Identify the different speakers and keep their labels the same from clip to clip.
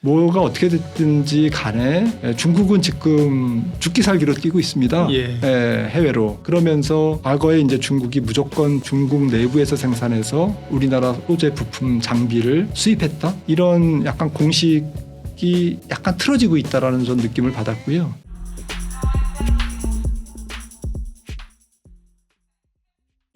Speaker 1: 뭐가 어떻게 됐든지 간에 중국은 지금 죽기 살기로 뛰고 있습니다. 해외로. 그러면서 과거에 이제 중국이 무조건 중국 내부에서 생산해서 우리나라 소재 부품 장비를 수입했다. 이런 약간 공식이 약간 틀어지고 있다라는 전 느낌을 받았고요.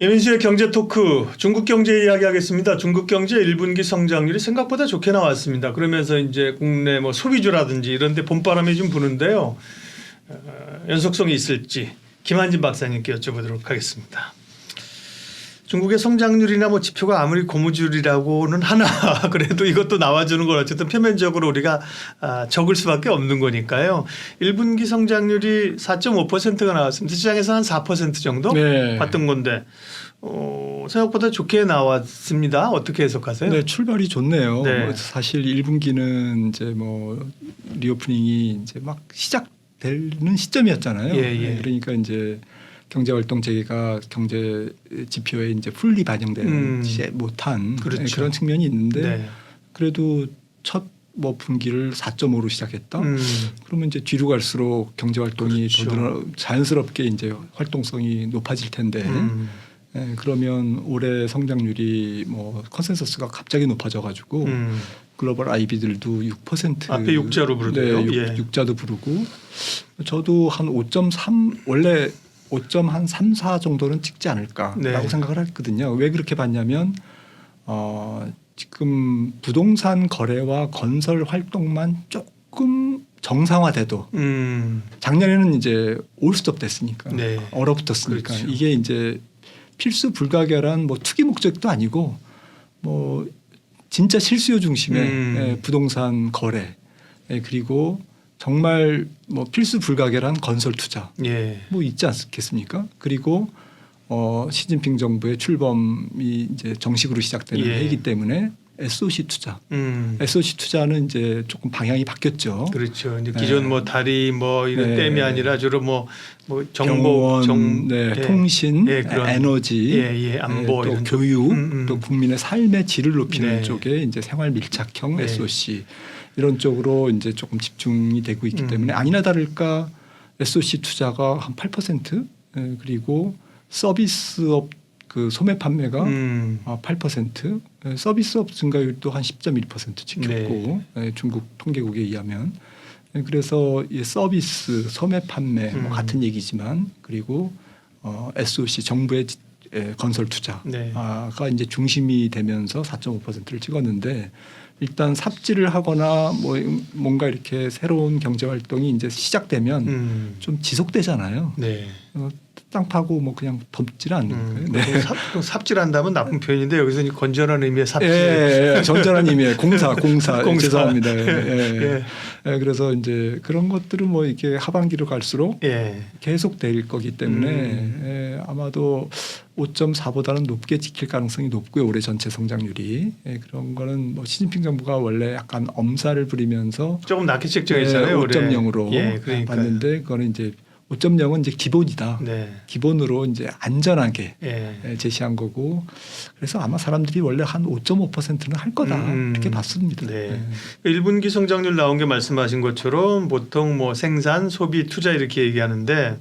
Speaker 2: 예민수의 경제 토크, 중국 경제 이야기하겠습니다. 중국 경제 1분기 성장률이 생각보다 좋게 나왔습니다. 그러면서 이제 국내 뭐 소비주라든지 이런 데 봄바람이 좀 부는데요. 연속성이 있을지 김한진 박사님께 여쭤보도록 하겠습니다. 중국의 성장률이나 뭐 지표가 아무리 고무줄이라고는 하나 그래도 이것도 나와주는 건 어쨌든 표면적으로 우리가 적을 수밖에 없는 거니까요. 1분기 성장률이 4.5%가 나왔습니다. 시장에서 한 4% 정도 봤던 건데 생각보다 좋게 나왔습니다. 어떻게 해석하세요?
Speaker 1: 네, 출발이 좋네요. 사실 1분기는 이제 뭐 리오프닝이 이제 막 시작되는 시점이었잖아요. 그러니까 이제 경제활동 재개가 경제 지표에 이제 풀리 반영되지 못한 그런 측면이 있는데 그래도 첫 뭐 분기를 4.5로 시작했다. 그러면 이제 뒤로 갈수록 경제활동이 더 자연스럽게 이제 활동성이 높아질 텐데 그러면 올해 성장률이 뭐 컨센서스가 갑자기 높아져가지고 글로벌 IB들도 6%
Speaker 2: 앞에 6자로 부르대요.
Speaker 1: 6자도 부르고 저도 한 5.3 원래 5.3, 4 정도는 찍지 않을까라고 생각을 했거든요. 왜 그렇게 봤냐면 지금 부동산 거래와 건설 활동만 조금 정상화돼도 작년에는 이제 올스톱 됐으니까 얼어붙었으니까 이게 이제 필수 불가결한 뭐 투기 목적도 아니고 뭐 진짜 실수요 중심의 부동산 거래 그리고 정말 뭐 필수 불가결한 건설 투자 뭐 있지 않겠습니까? 그리고 시진핑 정부의 출범이 이제 정식으로 시작되는 해이기 때문에 SOC 투자, SOC 투자는 이제 조금 방향이 바뀌었죠.
Speaker 2: 그렇죠. 이제 기존 뭐 다리 뭐 이런 댐이 아니라 주로 뭐 정보,
Speaker 1: 통신, 에너지,
Speaker 2: 안보,
Speaker 1: 또 교육, 또 국민의 삶의 질을 높이는 쪽에 이제 생활 밀착형 SOC. 이런 쪽으로 이제 조금 집중이 되고 있기 때문에 아니나 다를까 SOC 투자가 한 8% 그리고 서비스업 그 소매 판매가 8% 서비스업 증가율도 한 10.1% 지켰고 중국 통계국에 의하면 그래서 이 서비스 소매 판매 뭐 같은 얘기지만 그리고 SOC 정부의 건설 투자가 이제 중심이 되면서 4.5%를 찍었는데 일단 삽질을 하거나 뭐 뭔가 이렇게 새로운 경제 활동이 이제 시작되면 좀 지속되잖아요. 땅 파고 뭐 그냥 덮지는 않는 거예요.
Speaker 2: 삽질한다면 나쁜 표현인데 여기서 건전한 의미의 삽질.
Speaker 1: 건전한 의미의 공사. 죄송합니다. 그래서 이제 그런 것들은 뭐 이렇게 하반기로 갈수록 계속 될 거기 때문에 아마도 5.4보다는 높게 지킬 가능성이 높고요. 올해 전체 성장률이 그런 거는 뭐 시진핑 정부가 원래 약간 엄살을 부리면서
Speaker 2: 조금 낮게 책정했잖아요.
Speaker 1: 5.0으로 봤는데 그거는 이제 5.0은 이제 기본이다. 기본으로 이제 안전하게 제시한 거고 그래서 아마 사람들이 원래 한 5.5%는 할 거다 이렇게 봤습니다.
Speaker 2: 1분기 성장률 나온 게 말씀하신 것처럼 보통 뭐 생산, 소비, 투자 이렇게 얘기하는데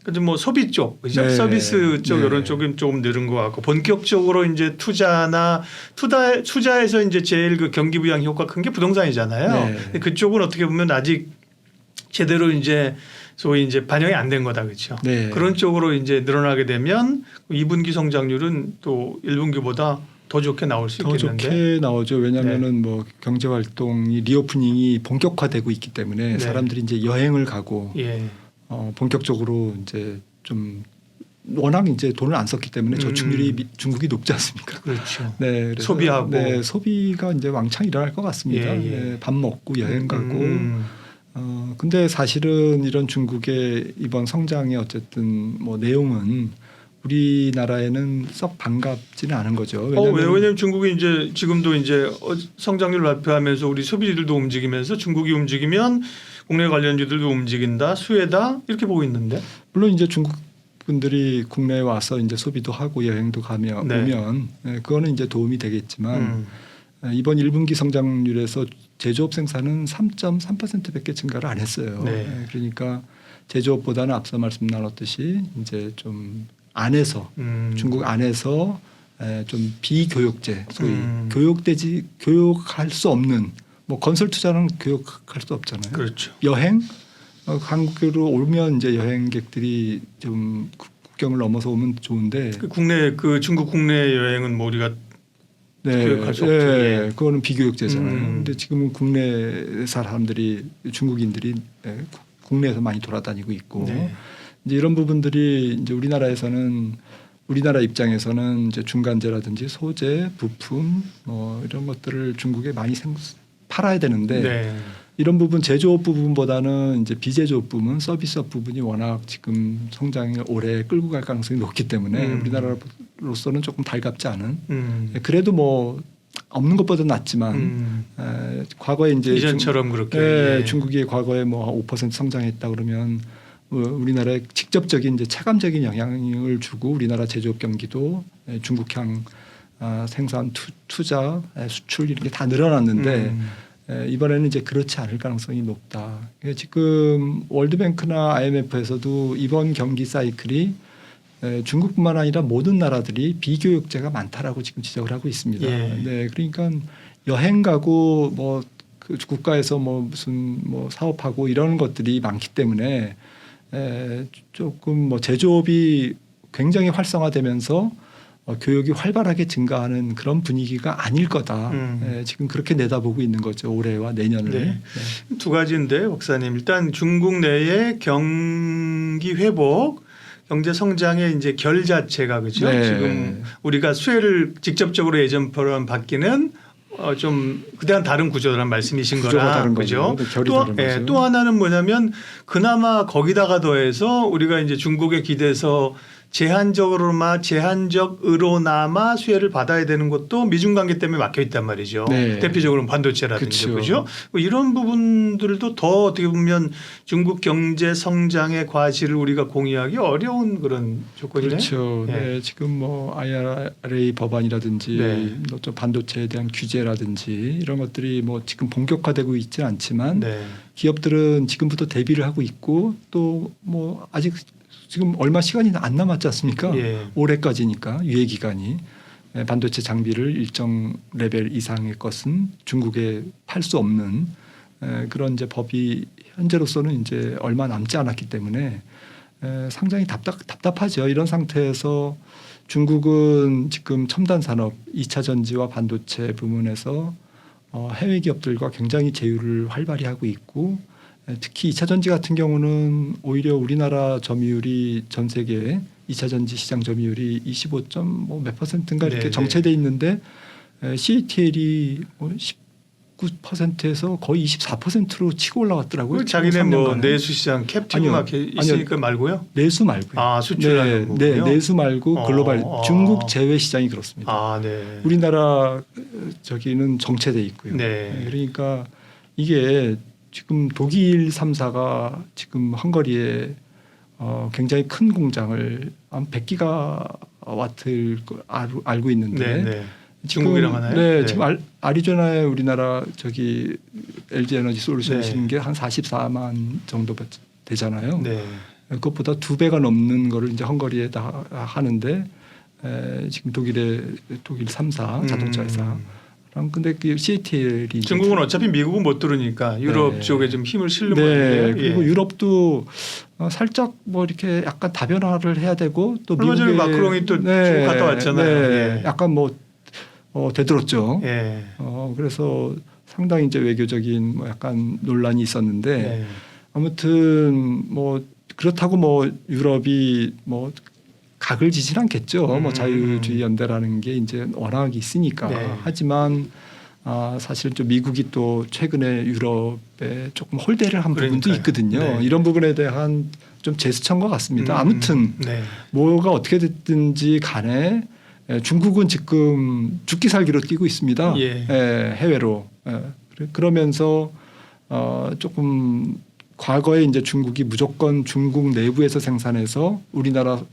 Speaker 2: 근데 뭐 소비 쪽, 그죠? 서비스 쪽 이런 쪽은 조금 늘은 것 같고 본격적으로 이제 투자에서 이제 제일 그 경기 부양 효과 큰 게 부동산이잖아요. 그쪽은 어떻게 보면 아직 제대로 이제 소위 이제 반영이 안 된 거다, 그렇죠? 그런 쪽으로 이제 늘어나게 되면 2분기 성장률은 또 1분기보다 더 좋게 나올 수 있겠는데.
Speaker 1: 더 좋게 나오죠. 왜냐하면은 뭐 경제 활동이 리오프닝이 본격화되고 있기 때문에 사람들이 이제 여행을 가고 본격적으로 이제 좀 워낙 이제 돈을 안 썼기 때문에 저축률이 중국이 높지 않습니까?
Speaker 2: 그렇죠.
Speaker 1: 그래서
Speaker 2: 소비하고
Speaker 1: 소비가 이제 왕창 일어날 것 같습니다. 밥 먹고 여행 가고. 근데 사실은 이런 중국의 이번 성장의 어쨌든 뭐 내용은 우리나라에는 썩 반갑지는 않은 거죠.
Speaker 2: 왜냐하면 중국이 이제 지금도 이제 성장률 발표하면서 우리 소비들도 움직이면서 중국이 움직이면 국내 관련주들도 움직인다, 수혜다 이렇게 보고 있는데.
Speaker 1: 물론 이제 중국 분들이 국내에 와서 이제 소비도 하고 여행도 가며 오면 그거는 이제 도움이 되겠지만 이번 1분기 성장률에서 제조업 생산은 3.3%밖에 증가를 안 했어요.
Speaker 2: 네.
Speaker 1: 그러니까 제조업보다는 앞서 말씀 나눴듯이 이제 좀 안에서 중국 안에서 좀 비교육제 소위 교육할 수 없는 뭐 건설 투자는 교육할 수 없잖아요.
Speaker 2: 그렇죠.
Speaker 1: 여행 한국으로 오면 이제 여행객들이 좀 국경을 넘어서 오면 좋은데
Speaker 2: 중국 국내 여행은 뭐 우리가 교육할 수 없죠. 예.
Speaker 1: 그거는 비교육제잖아요. 근데 지금은 국내 사람들이 중국인들이 국내에서 많이 돌아다니고 있고
Speaker 2: 네.
Speaker 1: 이제 이런 부분들이 이제 우리나라 입장에서는 이제 중간재라든지 소재, 부품 뭐 이런 것들을 중국에 많이 팔아야 되는데
Speaker 2: 네.
Speaker 1: 이런 부분 제조업 부분보다는 이제 비제조업 부분, 서비스업 부분이 워낙 지금 성장을 오래 끌고 갈 가능성이 높기 때문에 우리나라로서는 조금 달갑지 않은. 그래도 뭐 없는 것보다 낫지만 과거에 이제
Speaker 2: 이전처럼 그렇게
Speaker 1: 중국이 과거에 뭐 5% 성장했다 그러면 우리나라에 직접적인 이제 체감적인 영향을 주고 우리나라 제조업 경기도 중국향 생산, 투자, 수출 이런 게 다 늘어났는데. 이번에는 이제 그렇지 않을 가능성이 높다. 지금 월드뱅크나 IMF에서도 이번 경기 사이클이 중국뿐만 아니라 모든 나라들이 비교육제가 많다라고 지금 지적을 하고 있습니다.
Speaker 2: 예.
Speaker 1: 네, 그러니까 여행 가고 뭐 그 국가에서 뭐 무슨 뭐 사업하고 이런 것들이 많기 때문에 조금 뭐 제조업이 굉장히 활성화되면서 교육이 활발하게 증가하는 그런 분위기가 아닐 거다. 지금 그렇게 내다보고 있는 거죠. 올해와 내년을.
Speaker 2: 네. 두 가지인데 박사님 일단 중국 내의 경기 회복, 경제 성장의 이제 결 자체가 그렇죠.
Speaker 1: 네.
Speaker 2: 지금 우리가 수혜를 직접적으로 예전처럼 받기는 좀 그때랑 다른 구조라는 말씀이신 거라
Speaker 1: 다른
Speaker 2: 그죠.
Speaker 1: 거죠. 결이 다른 거죠.
Speaker 2: 또 하나는 뭐냐면 그나마 거기다가 더해서 우리가 이제 중국에 기대서 제한적으로나마 수혜를 받아야 되는 것도 미중 관계 때문에 막혀 있단 말이죠.
Speaker 1: 네.
Speaker 2: 대표적으로 반도체라든지
Speaker 1: 그쵸.
Speaker 2: 그죠. 이런 부분들도 더 어떻게 보면 중국 경제 성장의 과실을 우리가 공유하기 어려운 그런 조건이네요.
Speaker 1: 그렇죠.
Speaker 2: 예.
Speaker 1: 네, 지금 뭐 IRA 법안이라든지
Speaker 2: 네.
Speaker 1: 또 반도체에 대한 규제라든지 이런 것들이 뭐 지금 본격화되고 있지는 않지만
Speaker 2: 네.
Speaker 1: 기업들은 지금부터 대비를 하고 있고 또 뭐 아직 지금 얼마 시간이 안 남았지 않습니까?
Speaker 2: 예.
Speaker 1: 올해까지니까 유예 기간이 반도체 장비를 일정 레벨 이상의 것은 중국에 팔 수 없는 그런 이제 법이 현재로서는 이제 얼마 남지 않았기 때문에 상당히 답답하죠. 이런 상태에서 중국은 지금 첨단 산업, 2차 전지와 반도체 부문에서 해외 기업들과 굉장히 제휴를 활발히 하고 있고 특히 2차 전지 같은 경우는 오히려 우리나라 점유율이 전 세계 2차 전지 시장 점유율이 25점 몇 %인가 이렇게
Speaker 2: 네네.
Speaker 1: 정체돼 있는데 CATL이 19%에서 거의 24%로 치고 올라왔더라고요.
Speaker 2: 자기네 뭐
Speaker 1: 3년간은.
Speaker 2: 내수 시장 캡티브
Speaker 1: 아니요.
Speaker 2: 마켓 있으니까 말고요.
Speaker 1: 내수 말고요.
Speaker 2: 아 수출하는 거군요.
Speaker 1: 네, 내수 말고 글로벌
Speaker 2: 어.
Speaker 1: 중국 제외 시장이 그렇습니다.
Speaker 2: 아 네.
Speaker 1: 우리나라 저기는 정체돼 있고요.
Speaker 2: 네.
Speaker 1: 그러니까 이게 지금 독일 3사가 지금 헝가리에 굉장히 큰 공장을 한 100기가와트를 알고 있는데
Speaker 2: 네. 중국이랑 하나요?
Speaker 1: 네, 지금 아리조나에 우리나라 저기 LG 에너지 솔루션
Speaker 2: 네.
Speaker 1: 있는 게 한 44만 정도 되잖아요.
Speaker 2: 네.
Speaker 1: 그것보다 2배가 넘는 거를 이제 헝가리에다 하는데 지금 독일 3사 자동차 회사. 근데 그 CATL이
Speaker 2: 중국은 어차피 미국은 못 들으니까 유럽
Speaker 1: 네.
Speaker 2: 쪽에 좀 힘을 실는
Speaker 1: 네.
Speaker 2: 모양이에요.
Speaker 1: 그리고
Speaker 2: 예.
Speaker 1: 유럽도 살짝 뭐 이렇게 약간 다변화를 해야 되고 또
Speaker 2: 얼마 전에
Speaker 1: 미국의
Speaker 2: 마크롱이 또 중국 갔다 왔잖아요.
Speaker 1: 네.
Speaker 2: 예.
Speaker 1: 약간 뭐 되들었죠.
Speaker 2: 예.
Speaker 1: 그래서 상당히 이제 외교적인 뭐 약간 논란이 있었는데
Speaker 2: 네.
Speaker 1: 아무튼 뭐 그렇다고 뭐 유럽이 뭐 각을 지진 않겠죠. 뭐 자유주의 연대라는 게 이제 워낙 있으니까.
Speaker 2: 네.
Speaker 1: 하지만 사실 좀 미국이 또 최근에 유럽에 조금 홀대를 한 부분도
Speaker 2: 그러니까요.
Speaker 1: 있거든요.
Speaker 2: 네.
Speaker 1: 이런 부분에 대한 좀 제스처인 것 같습니다. 아무튼
Speaker 2: 네.
Speaker 1: 뭐가 어떻게 됐든지 간에 중국은 지금 죽기 살기로 뛰고 있습니다.
Speaker 2: 예.
Speaker 1: 해외로. 그러면서 조금 과거에 이제 중국이 무조건 중국 내부에서 생산해서 우리나라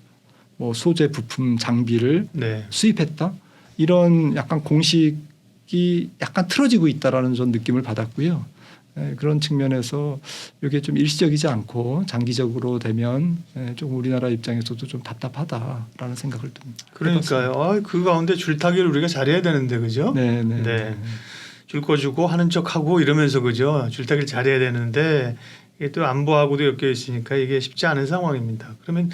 Speaker 1: 뭐 소재 부품 장비를
Speaker 2: 네.
Speaker 1: 수입했다 이런 약간 공식이 미국이 약간 틀어지고 있다라는 전 느낌을 받았고요. 그런 측면에서 이게 좀 일시적이지 않고 장기적으로 되면 좀 우리나라 입장에서도 좀 답답하다라는 생각을 좀
Speaker 2: 그러니까요. 그 가운데 줄타기를 우리가 잘해야 되는데 그죠?
Speaker 1: 네.
Speaker 2: 줄 꺼주고 하는 척하고 이러면서 그죠? 줄타기를 잘해야 되는데 이게 또 안보하고도 엮여 있으니까 이게 쉽지 않은 상황입니다. 그러면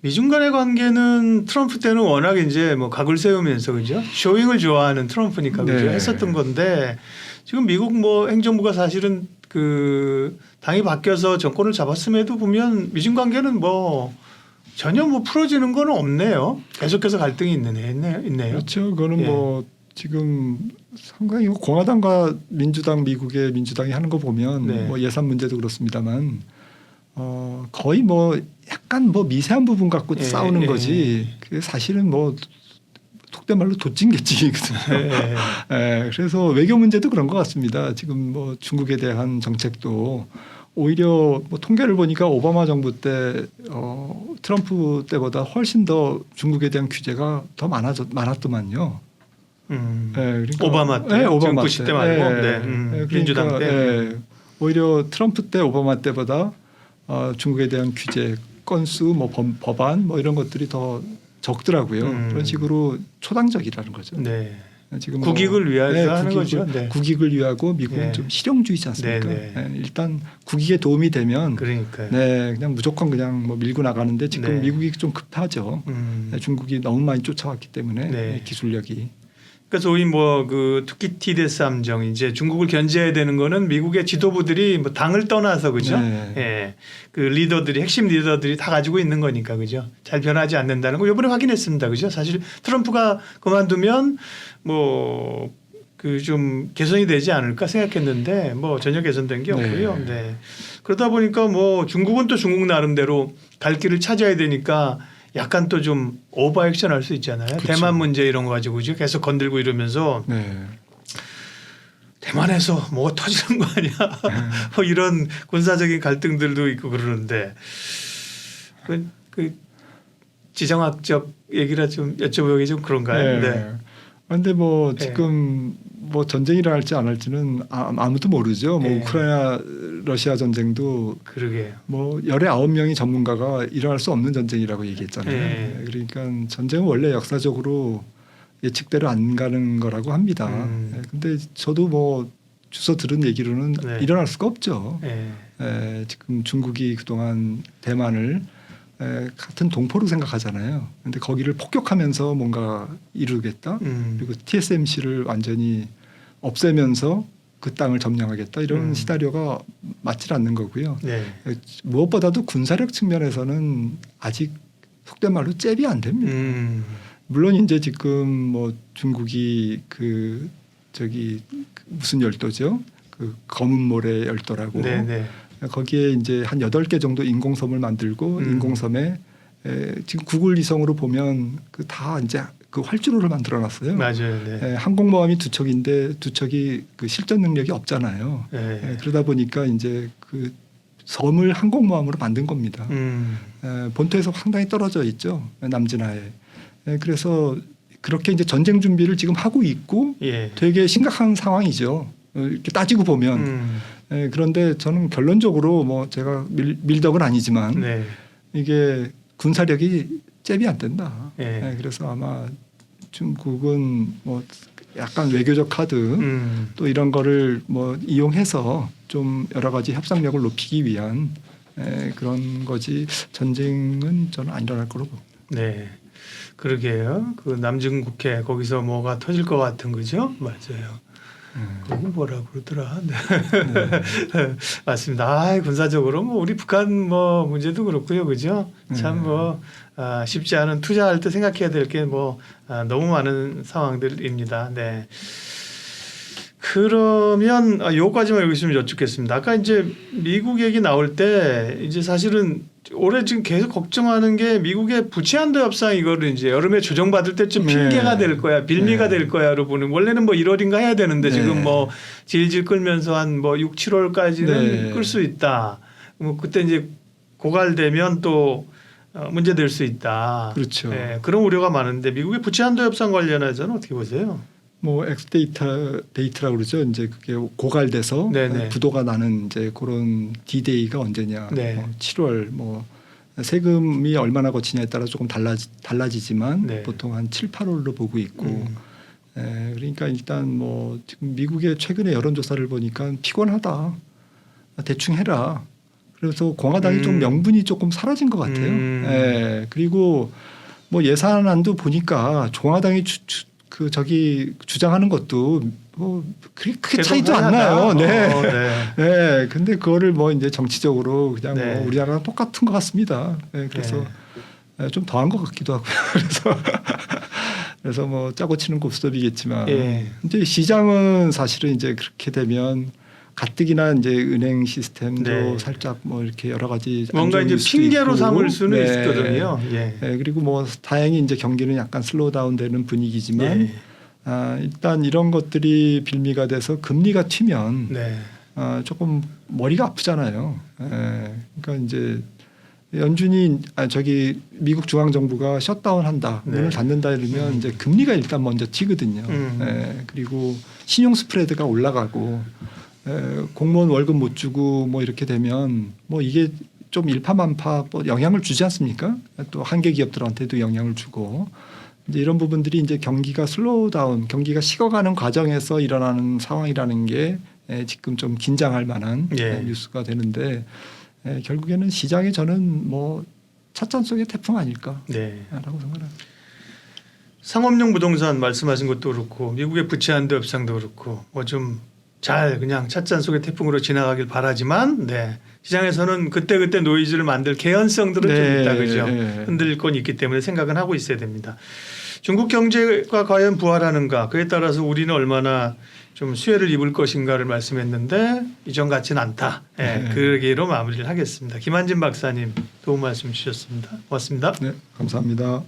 Speaker 2: 미중 간의 관계는 트럼프 때는 워낙 이제 뭐 각을 세우면서 그죠? 쇼잉을 좋아하는 트럼프니까 그죠? 했었던 건데 지금 미국 뭐 행정부가 사실은 그 당이 바뀌어서 정권을 잡았음에도 보면 미중 관계는 뭐 전혀 뭐 풀어지는 건 없네요. 계속해서 갈등이 있네요.
Speaker 1: 그렇죠. 그거는 뭐 지금 상당히 공화당과 민주당 미국의 민주당이 하는 거 보면 뭐 예산 문제도 그렇습니다만 거의 뭐 약간 뭐 미세한 부분 갖고 싸우는 거지. 그게 사실은 뭐 속된 말로 도찐개찐이거든요. 그래서 외교 문제도 그런 것 같습니다. 지금 뭐 중국에 대한 정책도 오히려 뭐 통계를 보니까 오바마 정부 때 트럼프 때보다 훨씬 더 중국에 대한 규제가 더 많았더만요. 그러니까
Speaker 2: 오바마 때, 지금 부시 때 말고
Speaker 1: 그러니까,
Speaker 2: 민주당 때
Speaker 1: 오히려 트럼프 때 오바마 때보다 중국에 대한 규제 건수, 뭐 법안 뭐 이런 것들이 더 적더라고요. 그런 식으로 초당적이라는 거죠.
Speaker 2: 네.
Speaker 1: 지금
Speaker 2: 국익을 위해서 하는 거죠.
Speaker 1: 국익을 위하고 미국은 좀 실용주의지 않습니까? 일단 국익에 도움이 되면 그냥 무조건 그냥 뭐 밀고 나가는데 지금 미국이 좀 급하죠. 중국이 너무 많이 쫓아왔기 때문에 기술력이.
Speaker 2: 그래서 소위 뭐 그 투키티데스 함정 이제 중국을 견제해야 되는 거는 미국의 지도부들이 뭐 당을 떠나서 그죠? 그 리더들이 핵심 리더들이 다 가지고 있는 거니까 그죠? 잘 변하지 않는다는 거 이번에 확인했습니다. 그죠? 사실 트럼프가 그만두면 뭐 그 좀 개선이 되지 않을까 생각했는데 뭐 전혀 개선된 게 없고요. 그러다 보니까 뭐 중국은 또 중국 나름대로 갈 길을 찾아야 되니까 약간 또 좀 오버 액션 할 수 있잖아요. 그렇죠. 대만 문제 이런 거 가지고 계속 건들고 이러면서 대만에서 뭐가 터지는 거 아니야. 뭐 이런 군사적인 갈등들도 있고 그러는데 그 지정학적 얘기라 좀 여쭤보기 좀 그런가요?
Speaker 1: 그런데 뭐 지금 뭐 전쟁이 일어날지 안 할지는 아무도 모르죠. 뭐 우크라이나 러시아 전쟁도 뭐 19명이 전문가가 일어날 수 없는 전쟁이라고 얘기했잖아요. 그러니까 전쟁은 원래 역사적으로 예측대로 안 가는 거라고 합니다. 근데 저도 뭐 주워 들은 얘기로는 일어날 수가 없죠. 지금 중국이 그동안 대만을 같은 동포로 생각하잖아요. 그런데 거기를 폭격하면서 뭔가 이루겠다. 그리고 TSMC를 완전히 없애면서 그 땅을 점령하겠다. 이런 시나리오가 맞질 않는 거고요. 무엇보다도 군사력 측면에서는 아직 속된 말로 잽이 안 됩니다. 물론 이제 지금 뭐 중국이 그 무슨 열도죠? 그 검은 모래 열도라고. 거기에 이제 한 8개 정도 인공섬을 만들고 인공섬에 지금 구글 위성으로 보면 그 다 이제 그 활주로를 만들어 놨어요.
Speaker 2: 맞아요.
Speaker 1: 항공모함이 2척인데 2척이 그 실전 능력이 없잖아요. 그러다 보니까 이제 그 섬을 항공모함으로 만든 겁니다. 본토에서 상당히 떨어져 있죠. 남진하에. 그래서 그렇게 이제 전쟁 준비를 지금 하고 있고 되게 심각한 상황이죠. 이렇게 따지고 보면. 그런데 저는 결론적으로 뭐 제가 밀덕은 아니지만 이게 군사력이 잽이 안 된다. 그래서 아마 중국은 뭐 약간 외교적 카드 또 이런 거를 뭐 이용해서 좀 여러 가지 협상력을 높이기 위한 그런 거지 전쟁은 저는 안 일어날 거라고 봅니다.
Speaker 2: 그러게요. 그 남중국해 거기서 뭐가 터질 것 같은 거죠. 맞아요. 거기 뭐라 그러더라. 맞습니다. 군사적으로 뭐 우리 북한 뭐 문제도 그렇고요, 그죠? 참 뭐 쉽지 않은 투자할 때 생각해야 될 게 뭐 너무 많은 상황들입니다. 그러면 요까지만 여기 있으면 여쭙겠습니다. 아까 이제 미국 얘기 나올 때 이제 사실은 올해 지금 계속 걱정하는 게 미국의 부채한도 협상 이거를 이제 여름에 조정받을 때쯤 핑계가 될 거야, 빌미가 될 거야로 보는. 원래는 뭐 1월인가 해야 되는데 지금 뭐 질질 끌면서 한 뭐 6, 7월까지는 끌 수 있다. 뭐 그때 이제 고갈되면 또 문제될 수 있다.
Speaker 1: 그렇죠.
Speaker 2: 그런 우려가 많은데 미국의 부채한도 협상 관련해서는 어떻게 보세요?
Speaker 1: 뭐 데이트라고 그러죠. 이제 그게 고갈돼서
Speaker 2: 네네.
Speaker 1: 부도가 나는 이제 그런 D-Day가 언제냐.
Speaker 2: 네.
Speaker 1: 7월 뭐 세금이 얼마나 거치냐에 따라 조금 달라지지만
Speaker 2: 네.
Speaker 1: 보통 한 7, 8월로 보고 있고 그러니까 일단 뭐 지금 미국의 최근의 여론조사를 보니까 피곤하다. 대충 해라. 그래서 공화당이 좀 명분이 조금 사라진 것 같아요. 그리고 뭐 예산안도 보니까 공화당이 주장하는 것도 뭐 크게 차이도 안 나요. 네. 근데 그거를 뭐 이제 정치적으로 그냥
Speaker 2: 네.
Speaker 1: 뭐 우리나라랑 똑같은 것 같습니다. 그래서 좀 더한 것 같기도 하고요. 그래서 뭐 짜고 치는 곱슬업이겠지만 이제 시장은 사실은 이제 그렇게 되면 가뜩이나 이제 은행 시스템도 살짝 뭐 이렇게 여러 가지
Speaker 2: 뭔가 이제 핑계로 삼을 수는 있거든요.
Speaker 1: 그리고 뭐 다행히 이제 경기는 약간 슬로우 다운되는 분위기지만 일단 이런 것들이 빌미가 돼서 금리가 튀면 조금 머리가 아프잖아요. 그러니까 이제 연준이 저기 미국 중앙 정부가 셧다운한다, 문을 닫는다 이러면 이제 금리가 일단 먼저 튀거든요. 그리고 신용 스프레드가 올라가고 공무원 월급 못 주고 뭐 이렇게 되면 뭐 이게 좀 일파만파 뭐 영향을 주지 않습니까? 또 한계 기업들한테도 영향을 주고 이제 이런 부분들이 이제 경기가 슬로우 다운, 경기가 식어가는 과정에서 일어나는 상황이라는 게 지금 좀 긴장할 만한 뉴스가 되는데 결국에는 시장에 저는 뭐 찻잔 속의 태풍 아닐까라고 생각합니다.
Speaker 2: 상업용 부동산 말씀하신 것도 그렇고 미국의 부채 한도 협상도 그렇고 뭐 좀 잘 그냥 찻잔 속의 태풍으로 지나가길 바라지만 시장에서는 그때 노이즈를 만들 개연성들은 좀 있다 그죠. 흔들릴 건 있기 때문에 생각은 하고 있어야 됩니다. 중국 경제가 과연 부활하는가 그에 따라서 우리는 얼마나 좀 수혜를 입을 것인가를 말씀했는데 이전 같지는 않다. 그 얘기로 마무리를 하겠습니다. 김한진 박사님 도움 말씀 주셨습니다. 고맙습니다.
Speaker 1: 네, 감사합니다.